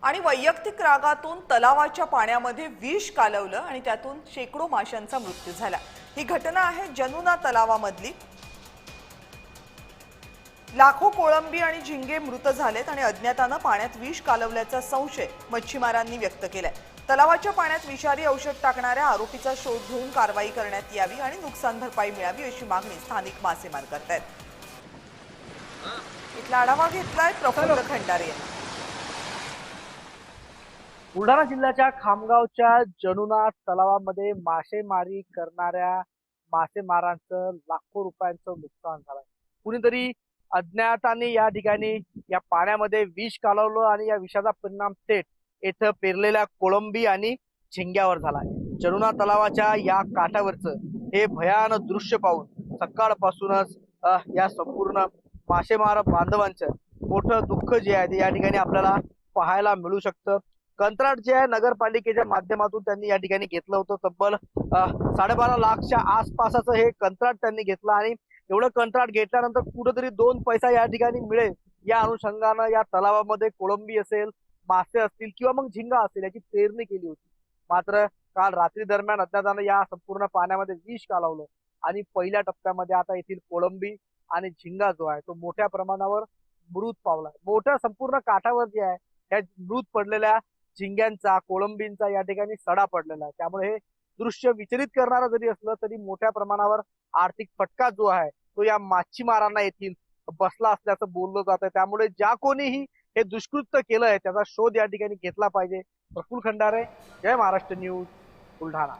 आणि वैयक्तिक रागातून तलावाच्या पाण्यामध्ये विष कालवलं आणि त्यातून शेकडो माशांचा मृत्यू झाला। ही घटना आहे जनुना तलावामधली। लाखो कोळंबी आणि झिंगे मृत झालेत आणि अज्ञातानं पाण्यात विष कालवल्याचा संशय मच्छीमारांनी व्यक्त केलाय। तलावाच्या पाण्यात विषारी औषध टाकणाऱ्या आरोपीचा शोध घेऊन कारवाई करण्यात यावी आणि नुकसान भरपाई मिळावी अशी मागणी स्थानिक मासेमार करतायत। इथला आढावा घेतलाय प्रफुल्ल खंडारे। बुलढाणा जिल्ह्याच्या खामगावच्या जनुना तलावामध्ये मासेमारी करणाऱ्या मासेमारांचं लाखो रुपयांचं नुकसान झालंय। कुणीतरी अज्ञाताने या ठिकाणी या पाण्यामध्ये विष कालवलं आणि या विषाचा परिणाम थेट येथे पेरलेल्या कोळंबी आणि झिंग्यावर झालाय। जनुना तलावाच्या या काठावरचं हे भयानक दृश्य पाहून सकाळपासूनच या संपूर्ण मासेमार बांधवांचं मोठं दुःख जे आहे ते या ठिकाणी आपल्याला पाहायला मिळू शकतं। कंत्राट जे आहे नगरपालिकेच्या माध्यमातून त्यांनी या ठिकाणी घेतलं होतं। तब्बल 12.5 लाखच्या आसपासचं हे कंत्राट त्यांनी घेतलं आणि एवढं कंत्राट घेतल्यानंतर कुठेतरी 2 पैसा या ठिकाणी मिळेल या अनुषंगानं या तलावामध्ये कोळंबी असेल, मासे असतील किंवा मग झिंगा असेल याची पेरणी केली होती। मात्र काल रात्री दरम्यान अज्ञातानं या संपूर्ण पाण्यामध्ये विष कालवलं आणि पहिल्या टप्प्यामध्ये आता येथील कोळंबी आणि झिंगा जो आहे तो मोठ्या प्रमाणावर मृत पावला। मोठ्या संपूर्ण काठावर जे आहे त्या मृत पडलेल्या झिंग्यांचा कोळंबींचा या ठिकाणी सडा पडलेला आहे। त्यामुळे हे दृश्य विचलित करणारं जरी असलं तरी मोठ्या प्रमाणावर आर्थिक फटका जो आहे तो या मच्छीमारांना येथील बसला असल्याचं बोललं जातं। त्यामुळे ज्या कोणीही हे दुष्कृत्य केलंय त्याचा शोध या ठिकाणी घेतला पाहिजे। प्रफुल्ल खंडारे, जय महाराष्ट्र न्यूज, बुलढाणा।